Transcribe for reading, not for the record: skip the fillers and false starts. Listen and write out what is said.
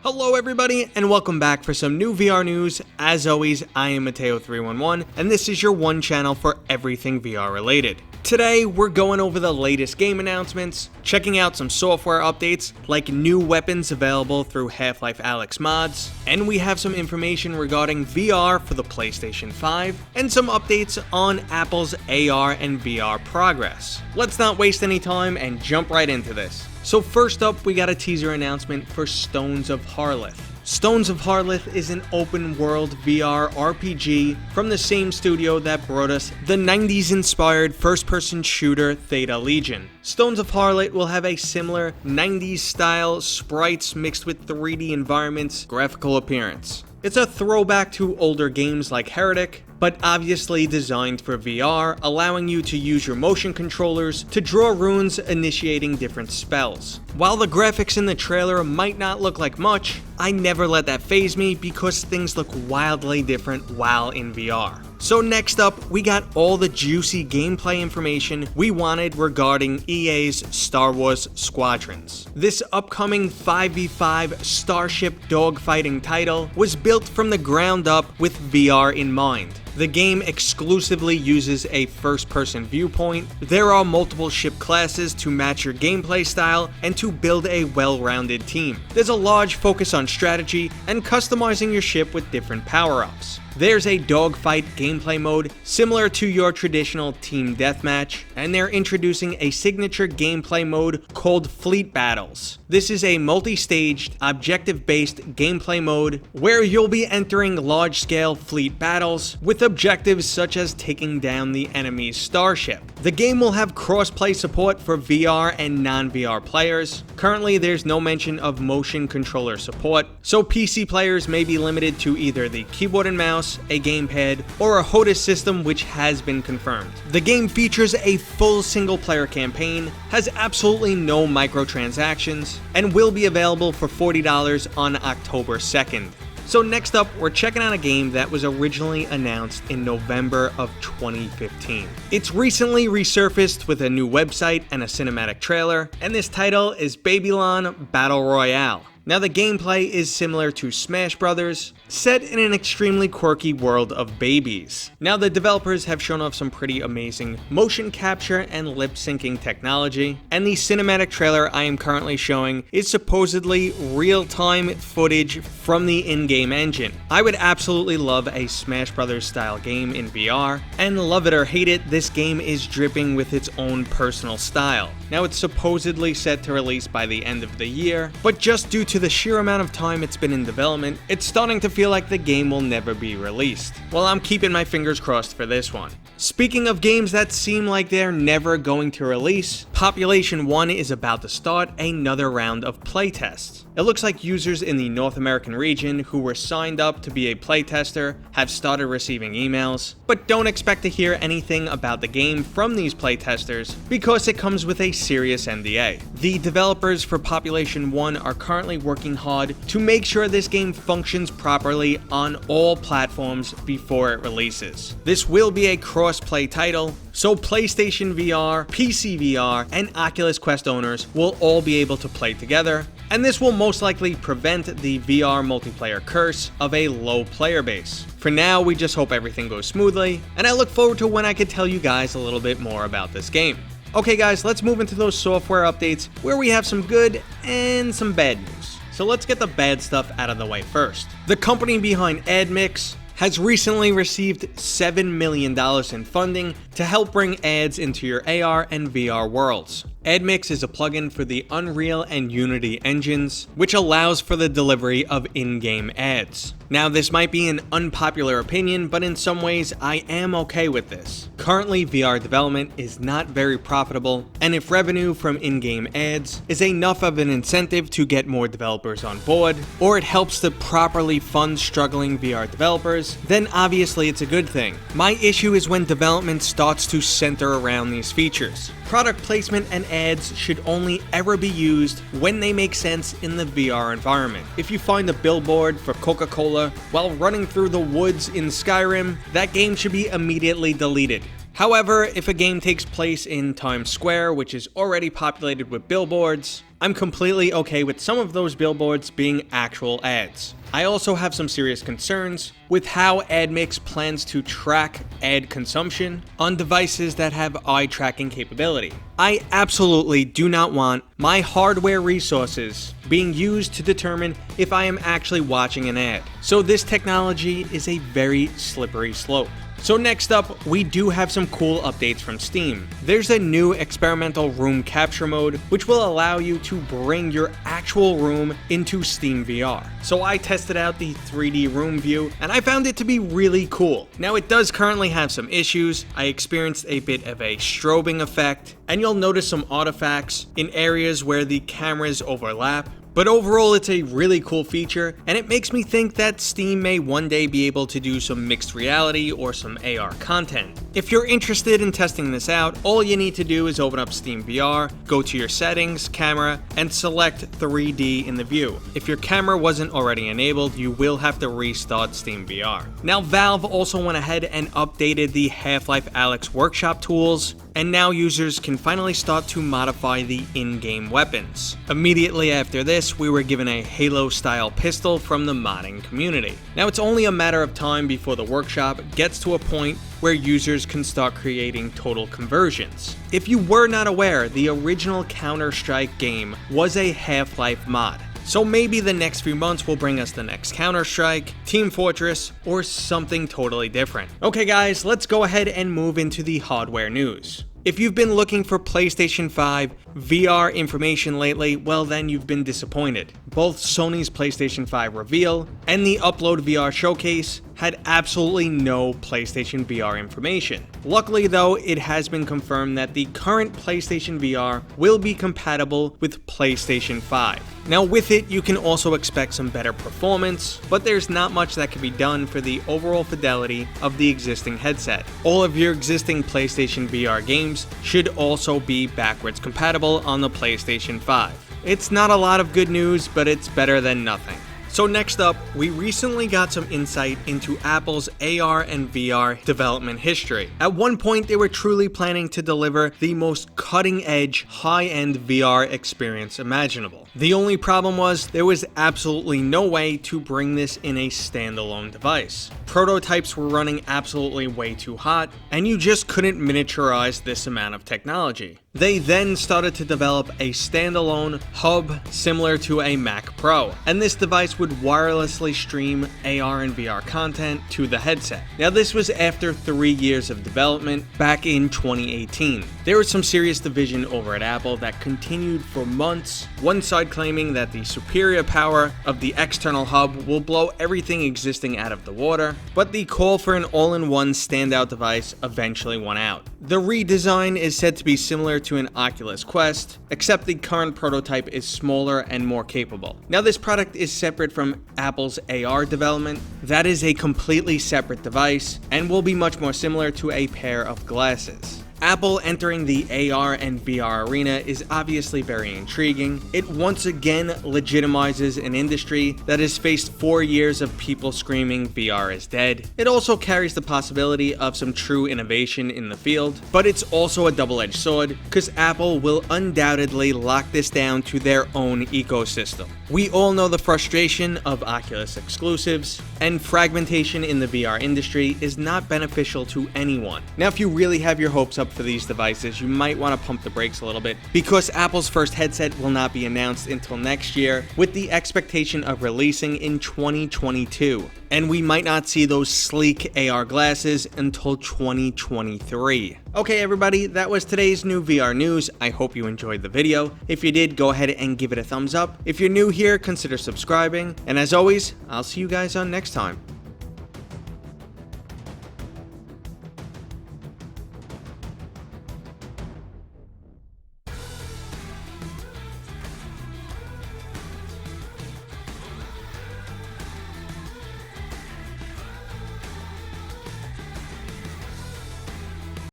Hello everybody, and welcome back for some new VR news. As always, I am Mateo311, and this is your one channel for everything VR related. Today, we're going over the latest game announcements, checking out some software updates, like new weapons available through Half-Life Alyx mods, and we have some information regarding VR for the PlayStation 5, and some updates on Apple's AR and VR progress. Let's not waste any time and jump right into this. So first up, we got a teaser announcement for Stones of Harlath. Stones of Harlith is an open-world VR RPG from the same studio that brought us the 90s-inspired first-person shooter Theta Legion. Stones of Harlith will have a similar 90s-style sprites mixed with 3D environments graphical appearance. It's a throwback to older games like Heretic, but obviously designed for VR, allowing you to use your motion controllers to draw runes initiating different spells. While the graphics in the trailer might not look like much, I never let that faze me because things look wildly different while in VR. So next up, we got all the juicy gameplay information we wanted regarding EA's Star Wars Squadrons. This upcoming 5v5 starship dogfighting title was built from the ground up with VR in mind. The game exclusively uses a first-person viewpoint. There are multiple ship classes to match your gameplay style and to build a well-rounded team. There's a large focus on strategy and customizing your ship with different power-ups. There's a dogfight gameplay mode similar to your traditional team deathmatch, and they're introducing a signature gameplay mode called Fleet Battles. This is a multi-staged, objective-based gameplay mode where you'll be entering large-scale fleet battles with objectives such as taking down the enemy's starship. The game will have cross-play support for VR and non-VR players. Currently, there's no mention of motion controller support, so PC players may be limited to either the keyboard and mouse, a gamepad, or a HOTAS system, which has been confirmed. The game features a full single-player campaign, has absolutely no microtransactions, and will be available for $40 on October 2nd. So next up, we're checking out a game that was originally announced in November of 2015. It's recently resurfaced with a new website and a cinematic trailer, and this title is Bebylon Battle Royale. Now the gameplay is similar to Smash Brothers, set in an extremely quirky world of babies. Now the developers have shown off some pretty amazing motion capture and lip syncing technology, and the cinematic trailer I am currently showing is supposedly real-time footage from the in-game engine. I would absolutely love a Smash Brothers style game in VR, and love it or hate it, this game is dripping with its own personal style. Now it's supposedly set to release by the end of the year, but just due to the sheer amount of time it's been in development, it's starting to feel like the game will never be released. Well, I'm keeping my fingers crossed for this one. Speaking of games that seem like they're never going to release, Population 1 is about to start another round of playtests. It looks like users in the North American region who were signed up to be a playtester have started receiving emails, but don't expect to hear anything about the game from these playtesters because it comes with a serious NDA. The developers for Population 1 are currently working hard to make sure this game functions properly on all platforms before it releases. This will be a cross-play title, so PlayStation VR, PC VR, and Oculus Quest owners will all be able to play together, and this will most likely prevent the VR multiplayer curse of a low player base. For now, we just hope everything goes smoothly, and I look forward to when I can tell you guys a little bit more about this game. Okay guys, let's move into those software updates where we have some good and some bad news. So let's get the bad stuff out of the way first. The company behind Admix has recently received $7 million in funding to help bring ads into your AR and VR worlds. Admix is a plugin for the Unreal and Unity engines, which allows for the delivery of in-game ads. Now, this might be an unpopular opinion, but in some ways, I am okay with this. Currently, VR development is not very profitable, and if revenue from in-game ads is enough of an incentive to get more developers on board, or it helps to properly fund struggling VR developers, then obviously it's a good thing. My issue is when development starts to center around these features. Product placement and ads should only ever be used when they make sense in the VR environment. If you find a billboard for Coca-Cola while running through the woods in Skyrim, that game should be immediately deleted. However, if a game takes place in Times Square, which is already populated with billboards, I'm completely okay with some of those billboards being actual ads. I also have some serious concerns with how Admix plans to track ad consumption on devices that have eye tracking capability. I absolutely do not want my hardware resources being used to determine if I am actually watching an ad. So this technology is a very slippery slope. So next up, we do have some cool updates from Steam. There's a new experimental room capture mode, which will allow you to bring your actual room into SteamVR. So I tested out the 3D room view, and I found it to be really cool. Now it does currently have some issues. I experienced a bit of a strobing effect, and you'll notice some artifacts in areas where the cameras overlap. But overall, it's a really cool feature, and it makes me think that Steam may one day be able to do some mixed reality or some AR content. If you're interested in testing this out, all you need to do is open up SteamVR, go to your settings, camera, and select 3D in the view. If your camera wasn't already enabled, you will have to restart SteamVR. Now, Valve also went ahead and updated the Half-Life Alyx workshop tools, and now users can finally start to modify the in-game weapons. Immediately after this, we were given a Halo-style pistol from the modding community. Now it's only a matter of time before the workshop gets to a point where users can start creating total conversions. If you were not aware, the original Counter-Strike game was a Half-Life mod. So maybe the next few months will bring us the next Counter-Strike, Team Fortress, or something totally different. Okay guys, let's go ahead and move into the hardware news. If you've been looking for PlayStation 5 VR information lately, well then you've been disappointed. Both Sony's PlayStation 5 reveal and the Upload VR showcase had absolutely no PlayStation VR information. Luckily though, it has been confirmed that the current PlayStation VR will be compatible with PlayStation 5. Now with it, you can also expect some better performance, but there's not much that can be done for the overall fidelity of the existing headset. All of your existing PlayStation VR games should also be backwards compatible on the PlayStation 5. It's not a lot of good news, but it's better than nothing. So next up, we recently got some insight into Apple's AR and VR development history. At one point, they were truly planning to deliver the most cutting-edge, high-end VR experience imaginable. The only problem was there was absolutely no way to bring this in a standalone device. Prototypes were running absolutely way too hot, and you just couldn't miniaturize this amount of technology. They then started to develop a standalone hub similar to a Mac Pro, and this device would wirelessly stream AR and VR content to the headset. Now this was after 3 years of development back in 2018. There was some serious division over at Apple that continued for months, one side claiming that the superior power of the external hub will blow everything existing out of the water, but the call for an all-in-one standout device eventually won out. The redesign is said to be similar to an Oculus Quest, except the current prototype is smaller and more capable. Now this product is separate from Apple's AR development. That is a completely separate device and will be much more similar to a pair of glasses. Apple entering the AR and VR arena is obviously very intriguing. It once again legitimizes an industry that has faced 4 years of people screaming VR is dead. It also carries the possibility of some true innovation in the field, but it's also a double-edged sword because Apple will undoubtedly lock this down to their own ecosystem. We all know the frustration of Oculus exclusives, and fragmentation in the VR industry is not beneficial to anyone. Now, if you really have your hopes up for these devices, you might want to pump the brakes a little bit because Apple's first headset will not be announced until next year, with the expectation of releasing in 2022. And we might not see those sleek AR glasses until 2023. Okay everybody, that was today's new VR news. I hope you enjoyed the video. If you did, go ahead and give it a thumbs up. If you're new here, consider subscribing. And as always, I'll see you guys on next time.